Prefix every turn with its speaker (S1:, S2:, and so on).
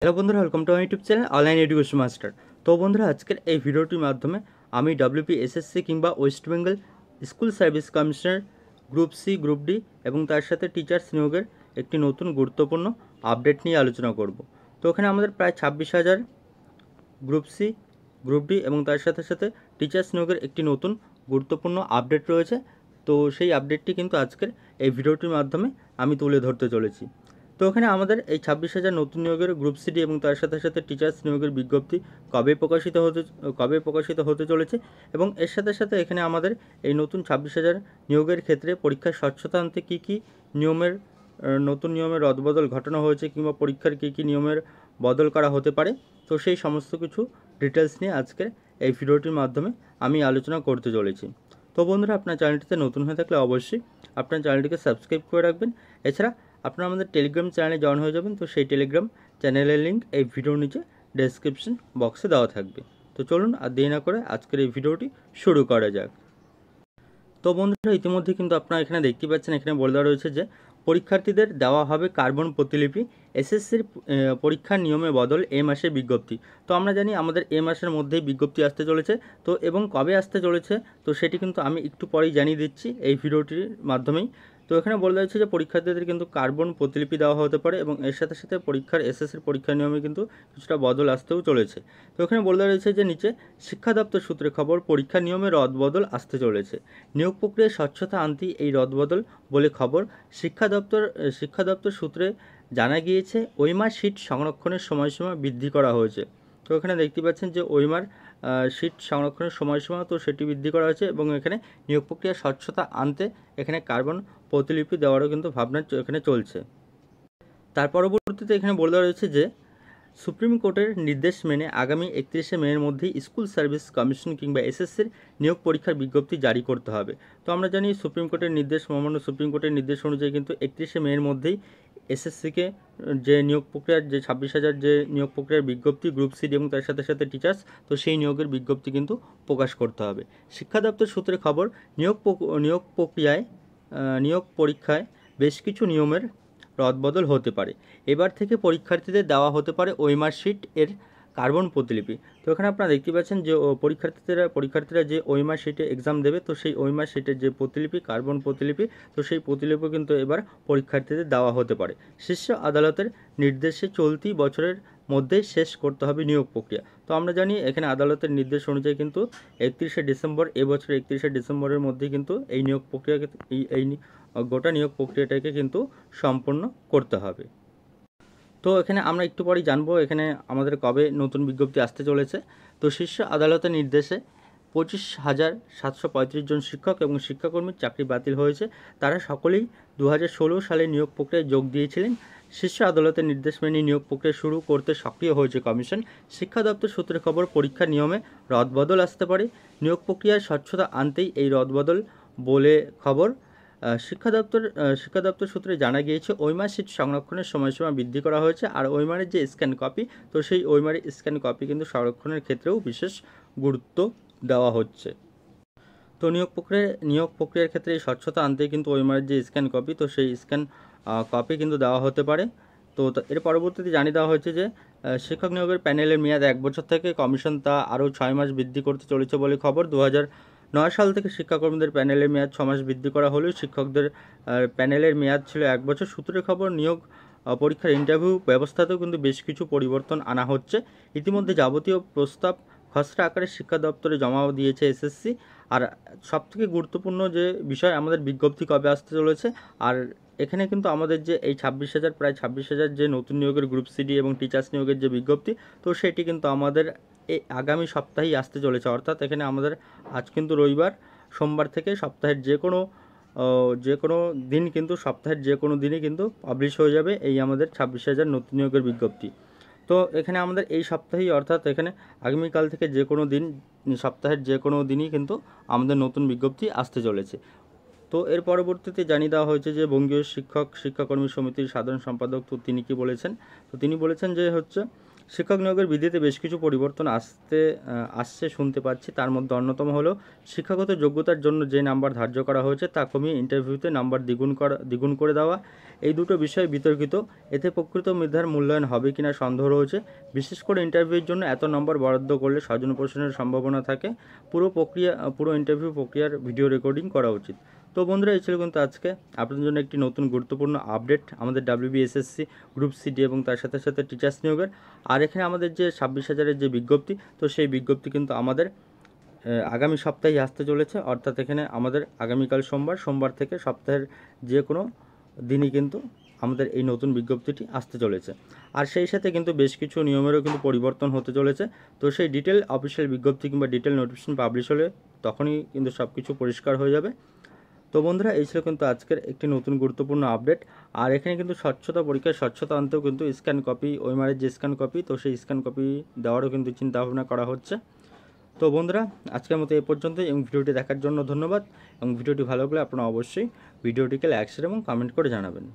S1: Hello বন্ধুরা, welcome to my YouTube channel online education master. তো বন্ধুরা, আজকের এই ভিডিওটির মাধ্যমে আমি ডব্লিউপি এসএসসি কিংবা ওয়েস্ট বেঙ্গল স্কুল সার্ভিস কমিশনের গ্রুপ সি, গ্রুপ ডি এবং তার সাথে টিচার্স নিয়োগের একটি নতুন গুরুত্বপূর্ণ আপডেট নিয়ে আলোচনা করব। তো এখানে আমাদের প্রায় 26,000 গ্রুপ সি, গ্রুপ ডি এবং তার সাথে সাথে টিচার্স নিয়োগের একটি নতুন গুরুত্বপূর্ণ আপডেট রয়েছে। তো সেই আপডেটটি কিন্তু আজকের এই ভিডিওটির মাধ্যমে আমি তুলে ধরতে চলেছি। তো এখানে আমাদের এই 26,000 নতুন নিয়োগের গ্রুপ সিডি এবং তার সাথে সাথে টিচার্স নিয়োগের বিজ্ঞপ্তি কবে প্রকাশিত হতে চলেছে এবং এর সাথে সাথে এখানে আমাদের এই নতুন 26,000 নিয়োগের ক্ষেত্রে পরীক্ষার স্বচ্ছতা আনতে কী কী নিয়মের নতুন নিয়মের রদবদল ঘটানো হয়েছে কিংবা পরীক্ষার কী কী নিয়মের বদল করা হতে পারে, তো সেই সমস্ত কিছু ডিটেলস নিয়ে আজকের এই ভিডিওটির মাধ্যমে আমি আলোচনা করতে চলেছি। তো বন্ধুরা, আপনার চ্যানেলটিতে নতুন হয়ে থাকলে অবশ্যই আপনার চ্যানেলটিকে সাবস্ক্রাইব করে রাখবেন। এছাড়া আপনারা আমাদের টেলিগ্রাম চ্যানেলে জয়েন হয়ে যাবেন। তো সেই টেলিগ্রাম চ্যানেলের লিঙ্ক এই ভিডিওর নিচে ডেসক্রিপশন বক্সে দেওয়া থাকবে। তো চলুন আর দেরি না করে আজকের এই ভিডিওটি শুরু করা যাক। তো বন্ধুরা, ইতিমধ্যে কিন্তু আপনারা এখানে দেখতে পাচ্ছেন, এখানে বলে দেওয়া রয়েছে যে পরীক্ষার্থীদের দেওয়া হবে কার্বন প্রতিলিপি, এসএসসির পরীক্ষার নিয়মে বদল, এ মাসের বিজ্ঞপ্তি। তো আমরা জানি আমাদের এ মাসের মধ্যেই বিজ্ঞপ্তি আসতে চলেছে। তো এবং কবে আসতে চলেছে তো সেটি কিন্তু আমি একটু পরেই জানিয়ে দিচ্ছি এই ভিডিওটির মাধ্যমেই। তো এখানে বলে দেওয়া হচ্ছে যে পরীক্ষার্থীদের কিন্তু কার্বন প্রতিলিপি দেওয়া হতে পারে এবং এর সাথে সাথে এসএসসির পরীক্ষার নিয়মে কিন্তু কিছুটা বদল আসতেও চলেছে। তো এখানে বলে দেওয়া রয়েছে যে নিচে শিক্ষা দপ্তর সূত্রে খবর, পরীক্ষার নিয়মে রদবদল আসতে চলেছে। নিয়োগ প্রক্রিয়ায় স্বচ্ছতা আনতেই এই রদবদল বলে খবর। শিক্ষা দপ্তর সূত্রে জানা গিয়েছে ওইমার সিট সংরক্ষণের সময়সীমা বৃদ্ধি করা হয়েছে। তো এখানে দেখতে পাচ্ছেন যে ওইমার সিট সংরক্ষণের সময়সীমা তো সেটি বৃদ্ধি করা হয়েছে এবং এখানে নিয়োগ প্রক্রিয়ার স্বচ্ছতা আনতে এখানে কার্বন প্রতিলিপি দেওয়ারও কিন্তু ভাবনা এখানে চলছে। তার পরবর্তীতে এখানে বলে দেওয়া রয়েছে যে সুপ্রিম কোর্টের নির্দেশ মেনে আগামী 31শে মের মধ্যেই স্কুল সার্ভিস কমিশন কিংবা এসএসসির নিয়োগ পরীক্ষার বিজ্ঞপ্তি জারি করতে হবে। তো আমরা জানি মহামান্য সুপ্রিম কোর্টের নির্দেশ অনুযায়ী কিন্তু 31শে মের মধ্যেই এসএসসিকে যে নিয়োগ প্রক্রিয়ার যে 26,000 যে নিয়োগ প্রক্রিয়ার বিজ্ঞপ্তি গ্রুপ সি এবং তার সাথে সাথে টিচার্স, তো সেই নিয়োগের বিজ্ঞপ্তি কিন্তু প্রকাশ করতে হবে। শিক্ষা দপ্তর সূত্রে খবর, নিয়োগ পরীক্ষায় বেশ কিছু নিয়মের রদবদল হতে পারে। এবার থেকে পরীক্ষার্থীদের দেওয়া হতে পারে ওইমার শিট এর কার্বন প্রতিলিপি। তো এখানে আপনারা দেখতে পাচ্ছেন যে পরীক্ষার্থীরা যে ওইমার শিটে এক্সাম দেবে, তো সেই ওইমার শিটের যে প্রতিলিপি, কার্বন প্রতিলিপি, তো সেই প্রতিলিপি কিন্তু এবার পরীক্ষার্থীদের দেওয়া হতে পারে। শীর্ষ আদালতের নির্দেশে চলতি বছরের মধ্যেই শেষ করতে হবে নিয়োগ প্রক্রিয়া। তো আমরা জানি এখানে আদালতের নির্দেশ অনুযায়ী কিন্তু 31শে ডিসেম্বর, এবছর 31শে ডিসেম্বরের মধ্যেই কিন্তু এই নিয়োগ প্রক্রিয়াকে গোটা নিয়োগ প্রক্রিয়াটাকে কিন্তু সম্পন্ন করতে হবে। তো এখানে আমরা একটু পরেই জানবো এখানে আমাদের কবে নতুন বিজ্ঞপ্তি আসতে চলেছে। তো শীর্ষ আদালতের নির্দেশে 25,735 জন শিক্ষক এবং শিক্ষাকর্মীর চাকরি বাতিল হয়েছে। তারা সকলেই 2016 সালে নিয়োগ প্রক্রিয়ায় যোগ দিয়েছিলেন। শীর্ষ আদালতের নির্দেশ মেনে নিয়োগ প্রক্রিয়া শুরু করতে সক্রিয় হয়েছে কমিশন। শিক্ষা দপ্তর সূত্রে খবর, পরীক্ষার নিয়মে রদবদল আসতে পারে। নিয়োগ প্রক্রিয়ায় স্বচ্ছতা আনতেই এই রদবদল বলে খবর। শিক্ষা দপ্তর সূত্রে জানা গিয়েছে ওইমার সিট সংরক্ষণের সময়সীমা বৃদ্ধি করা হয়েছে। আর ওইমারের যে স্ক্যান কপি, তো সেই ওইমারের স্ক্যান কপি কিন্তু সংরক্ষণের ক্ষেত্রেও বিশেষ গুরুত্ব দেওয়া হচ্ছে। তো নিয়োগ প্রক্রিয়ার ক্ষেত্রে এই স্বচ্ছতা আনতে কিন্তু ওইমারের যে স্ক্যান কপি, তো সেই স্ক্যান কপি কিন্তু দেওয়া হতে পারে। তো এর পরবর্তীতে জানিয়ে দেওয়া হয়েছে যে শিক্ষক নিয়োগের প্যানেলের মেয়াদ 1 বছর থেকে কমিশন তা আরও 6 মাস বৃদ্ধি করতে চলেছে বলে খবর। 2009 সাল থেকে শিক্ষাকর্মীদের প্যানেলের মেয়াদ 6 মাস বৃদ্ধি করা হলেও শিক্ষকদের প্যানেলের মেয়াদ ছিল 1 বছর। সূত্রের খবর, নিয়োগ পরীক্ষার ইন্টারভিউ ব্যবস্থাতেও কিন্তু বেশ কিছু পরিবর্তন আনা হচ্ছে। ইতিমধ্যে যাবতীয় প্রস্তাব খসড়া আকারে শিক্ষা দপ্তরে জমা দিয়েছে এসএসসি। আর সবথেকে গুরুত্বপূর্ণ যে বিষয়, আমাদের বিজ্ঞপ্তি কবে আসতে চলেছে। আর এখানে কিন্তু আমাদের যে এই প্রায় 26,000 যে নতুন নিয়োগের গ্রুপ সিডি এবং টিচার্স নিয়োগের যে বিজ্ঞপ্তি, তো সেটি কিন্তু আমাদের এই আগামী সপ্তাহেই আসতে চলেছে। অর্থাৎ এখানে আমাদের আজ কিন্তু রবিবার, সোমবার থেকে সপ্তাহের যে কোনো দিন কিন্তু সপ্তাহের যে কোনো দিনই কিন্তু পাবলিশ হয়ে যাবে এই আমাদের 26,000 নতুন নিয়োগের বিজ্ঞপ্তি। তো এখানে আমাদের এই সপ্তাহেই, অর্থাৎ এখানে আগামীকাল থেকে যে কোনো দিন, সপ্তাহের যে কোনো দিনই কিন্তু আমাদের নতুন বিজ্ঞপ্তি আসতে চলেছে। তো এর পরবর্তীতে জানিয়ে দেওয়া হয়েছে যে বঙ্গীয় শিক্ষাকর্মী সমিতির সাধারণ সম্পাদক, তো তিনি কি বলেছেন, তো তিনি বলেছেন যে শিক্ষক নিয়োগের বিধিতে বেশ কিছু পরিবর্তন আসছে শুনতে পাচ্ছি। তার মধ্যে অন্যতম হলো শিক্ষাগত যোগ্যতার জন্য যে নাম্বার ধার্য করা হয়েছে তা কমিয়ে ইন্টারভিউতে নাম্বার দ্বিগুণ করে দেওয়া। এই দুটো বিষয় বিতর্কিত। এতে প্রকৃত মেধার মূল্যায়ন হবে কিনা সন্দেহ রয়েছে। বিশেষ করে ইন্টারভিউর জন্য এত নম্বর বরাদ্দ করলে স্বজন পোষণের সম্ভাবনা থাকে। পুরো ইন্টারভিউ প্রক্রিয়ার ভিডিও রেকর্ডিং করা উচিত। তো বন্ধুরা, এই ছিল কিন্তু আজকে আপনাদের জন্য একটি নতুন গুরুত্বপূর্ণ আপডেট আমাদের WBSSC গ্রুপ সি ডি এবং তার সাথে সাথে টিচার্স নিয়োগের। আর এখানে আমাদের যে 26,000-এর যে বিজ্ঞপ্তি, তো সেই বিজ্ঞপ্তি কিন্তু আমাদের আগামী সপ্তাহে আসতে চলেছে। অর্থাৎ এখানে আমাদের আগামীকাল সোমবার থেকে সপ্তাহের যে কোনো দিনই কিন্তু আমাদের এই নতুন বিজ্ঞপ্তিটি আসতে চলেছে। আর সেই সাথে কিন্তু বেশ কিছু নিয়মেরও কিন্তু পরিবর্তন হতে চলেছে। তো সেই ডিটেল অফিসিয়াল বিজ্ঞপ্তি কিংবা ডিটেল নোটিফিকেশন পাবলিশ হলে তখনই কিন্তু সব কিছু পরিষ্কার হয়ে যাবে। তো বন্ধুরা, এই ছিল কিন্তু আজকের একটি নতুন গুরুত্বপূর্ণ আপডেট। আর এখানে কিন্তু স্বচ্ছতা পরীক্ষায় স্বচ্ছতা আনতেও কিন্তু স্ক্যান কপি, ওইমারের যে স্ক্যান কপি, তো সেই স্ক্যান কপি দেওয়ারও কিন্তু চিন্তাভাবনা করা হচ্ছে। তো বন্ধুরা, আজকের মতো এই পর্যন্তই এবং ভিডিওটি দেখার জন্য ধন্যবাদ। এবং ভিডিওটি ভালো লাগলে আপনারা অবশ্যই ভিডিওটিকে লাইক শেয়ার এবং কমেন্ট করে জানাবেন।